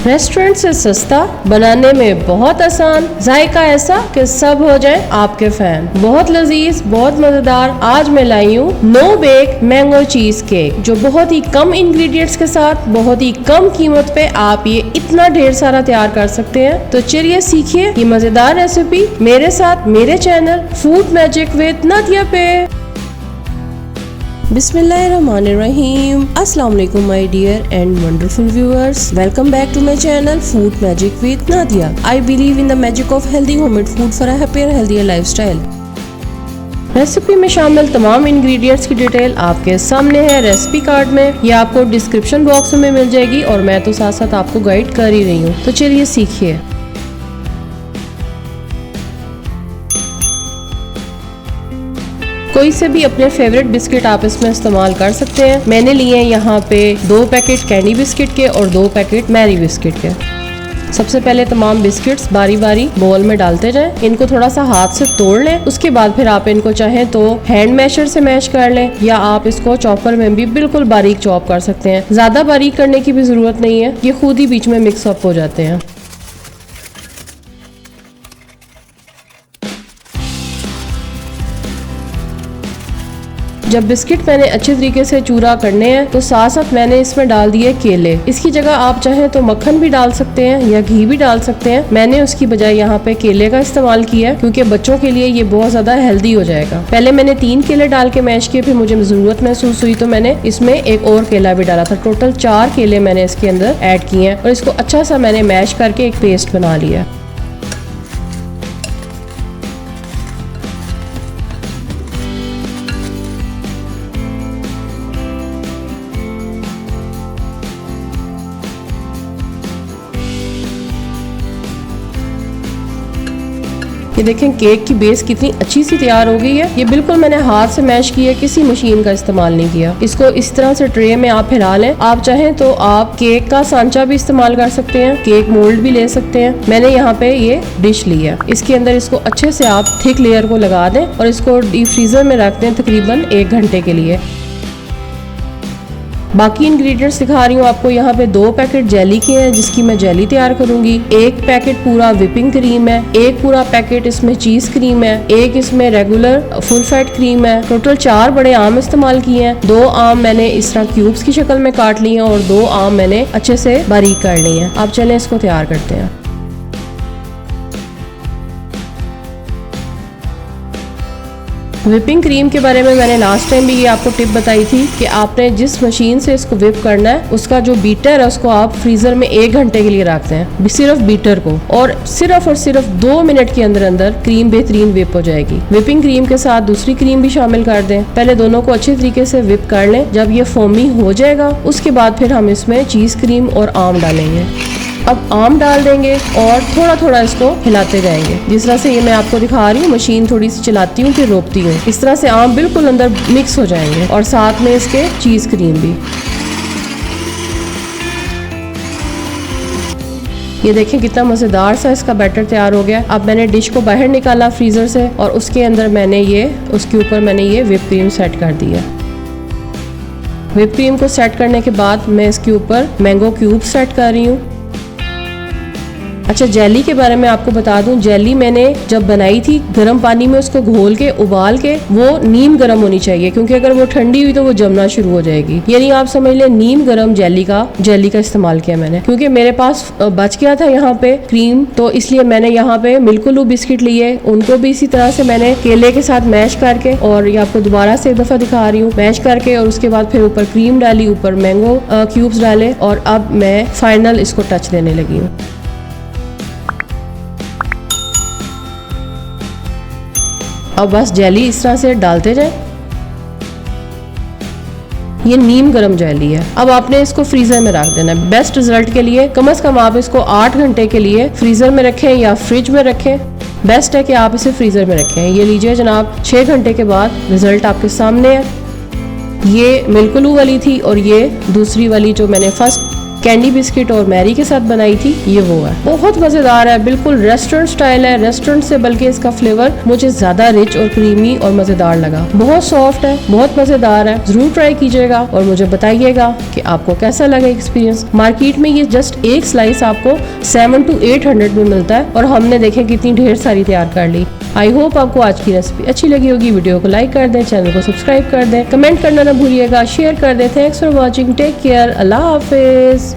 Restaurant से सस्ता, बनाने में बहुत आसान, जायका ऐसा कि सब हो जाए आपके फैन। बहुत लजीज, बहुत मजेदार। आज मैं लाई हूँ no bake mango cheesecake, जो बहुत ही कम इंग्रेडिएंट्स के साथ बहुत ही कम कीमत पे आप ये इतना ढेर सारा तैयार कर सकते हैं। तो चलिए सीखिए ये मजेदार रेसिपी मेरे साथ मेरे channel food magic with Nadia पे। बिस्मिल्लाहिर्रहमानिर्रहीम। अस्सलाम वालेकुम my dear and wonderful viewers, welcome back to my channel food magic with Nadia. I believe in the magic of healthy homemade food for a happier healthier lifestyle. Recipe में शामिल तमाम ingredients की detail आपके सामने है रेसिपी कार्ड में, या आपको डिस्क्रिप्शन बॉक्स में मिल जाएगी और मैं तो साथ साथ आपको गाइड कर ही रही हूँ। तो चलिए सीखिए। कोई से भी अपने फेवरेट बिस्किट आप इसमें इस्तेमाल कर सकते हैं। मैंने लिए हैं यहाँ पे 2 पैकेट कैंडी बिस्किट के और 2 पैकेट मैरी बिस्किट के। सबसे पहले तमाम बिस्किट्स बारी बारी बोल में डालते जाएं। इनको थोड़ा सा हाथ से तोड़ लें। उसके बाद फिर आप इनको चाहें तो हैंड मैशर से मैश कर लें, या आप इसको चॉपर में भी बिल्कुल बारीक चॉप कर सकते हैं। ज्यादा बारीक करने की भी जरूरत नहीं है, ये खुद ही बीच में मिक्स अप हो जाते हैं। जब बिस्किट मैंने अच्छे तरीके से चूरा करने हैं तो साथ साथ मैंने इसमें डाल दिए केले। इसकी जगह आप चाहें तो मक्खन भी डाल सकते हैं या घी भी डाल सकते हैं। मैंने उसकी बजाय यहाँ पे केले का इस्तेमाल किया है, क्योंकि बच्चों के लिए ये बहुत ज्यादा हेल्दी हो जाएगा। पहले मैंने 3 केले डाल के मैश किए, फिर मुझे जरूरत महसूस हुई तो मैंने इसमें एक और केला भी डाला था। टोटल 4 केले मैंने इसके अंदर ऐड किए हैं और इसको अच्छा सा मैंने मैश करके एक पेस्ट बना लिया है। ये देखें केक की बेस कितनी अच्छी सी तैयार हो गई है। ये बिल्कुल मैंने हाथ से मैश किया, किसी मशीन का इस्तेमाल नहीं किया। इसको इस तरह से ट्रे में आप फैला लें। आप चाहें तो आप केक का सांचा भी इस्तेमाल कर सकते हैं, केक मोल्ड भी ले सकते हैं। मैंने यहाँ पे ये डिश ली है, इसके अंदर इसको अच्छे से आप थिक लेयर को लगा दें और इसको डीप फ्रीजर में रख दें तकरीबन 1 घंटे के लिए। बाकी इंग्रेडिएंट्स दिखा रही हूँ आपको। यहाँ पे 2 पैकेट जेली के हैं, जिसकी मैं जेली तैयार करूंगी। 1 पैकेट पूरा व्हिपिंग क्रीम है, 1 पूरा पैकेट इसमें चीज क्रीम है, 1 इसमें रेगुलर फुल फैट क्रीम है। टोटल 4 बड़े आम इस्तेमाल किए हैं। 2 आम मैंने इस तरह क्यूब्स की शक्ल में काट लिए हैं और 2 आम मैंने अच्छे से बारीक कर लिए हैं। अब चलें इसको तैयार करते हैं। व्हिपिंग क्रीम के बारे में मैंने लास्ट टाइम भी ये आपको टिप बताई थी कि आपने जिस मशीन से इसको व्हिप करना है उसका जो बीटर है उसको आप फ्रीजर में 1 घंटे के लिए रखते हैं, सिर्फ बीटर को, और सिर्फ 2 मिनट के अंदर अंदर क्रीम बेहतरीन व्हिप हो जाएगी। व्हिपिंग क्रीम के साथ दूसरी क्रीम भी शामिल कर दें। पहले दोनों को अच्छे तरीके से व्हिप कर लें। जब ये फोमी हो जाएगा उसके बाद फिर हम इसमें चीज क्रीम और आम डालेंगे। अब आम डाल देंगे और थोड़ा थोड़ा इसको हिलाते जाएंगे। जिस तरह से ये मैं आपको दिखा रही हूँ, मशीन थोड़ी सी चलाती हूँ फिर रोकती हूँ। इस तरह से आम बिल्कुल अंदर मिक्स हो जाएंगे और साथ में इसके चीज क्रीम भी। ये देखें कितना मजेदार सा इसका बैटर तैयार हो गया। अब मैंने डिश को बाहर निकाला फ्रीजर से और उसके अंदर मैंने उसके ऊपर मैंने ये व्हिप क्रीम सेट कर दी है। व्हिप क्रीम को सेट करने के बाद मैं इसके ऊपर मैंगो क्यूब सेट कर रही हूँ। अच्छा, जेली के बारे में आपको बता दूं, जेली मैंने जब बनाई थी गर्म पानी में उसको घोल के उबाल के, वो नीम गर्म होनी चाहिए, क्योंकि अगर वो ठंडी हुई तो वो जमना शुरू हो जाएगी। यानी आप समझ लें नीम गर्म जेली का इस्तेमाल किया मैंने, क्योंकि मेरे पास बच गया था यहाँ पे क्रीम, तो इसलिए मैंने यहाँ पे मिल्कुलू बिस्किट लिए। उनको भी इसी तरह से मैंने केले के साथ मैश करके, और ये आपको दोबारा से एक दफा दिखा रही हूँ, मैश करके और उसके बाद फिर ऊपर क्रीम डाली, ऊपर मैंगो क्यूब्स डाले और अब मैं फाइनल इसको टच देने लगी हूँ। अब बस जेली इस तरह से डालते जाए। ये नीम गरम जेली है। अब आपने इसको फ्रीजर में रख देना है। बेस्ट रिजल्ट के लिए कम से कम आप इसको 8 घंटे के लिए फ्रीजर में रखें या फ्रिज में रखें। बेस्ट है कि आप इसे फ्रीजर में रखें। ये लीजिए जनाब, 6 घंटे के बाद रिजल्ट आपके सामने है। ये मिल्कुलू वाली थी और ये दूसरी वाली जो मैंने फर्स्ट कैंडी बिस्किट और मैरी के साथ बनाई थी, ये वो है। बहुत मजेदार है, बिल्कुल रेस्टोरेंट स्टाइल है, रेस्टोरेंट से बल्कि इसका फ्लेवर मुझे ज्यादा रिच और क्रीमी और मजेदार लगा। बहुत सॉफ्ट है, बहुत मजेदार है, जरूर ट्राई कीजिएगा और मुझे बताइएगा कि आपको कैसा लगा एक्सपीरियंस। मार्केट में ये जस्ट एक स्लाइस आपको 700 to 800 में मिलता है और हमने देखे कितनी ढेर सारी तैयार कर ली। आई होप आपको आज की रेसिपी अच्छी लगी होगी। वीडियो को लाइक कर दें, चैनल को सब्सक्राइब कर दें, कमेंट करना ना भूलिएगा, शेयर कर दें। Thanks for watching, take care, अल्लाह हाफिज।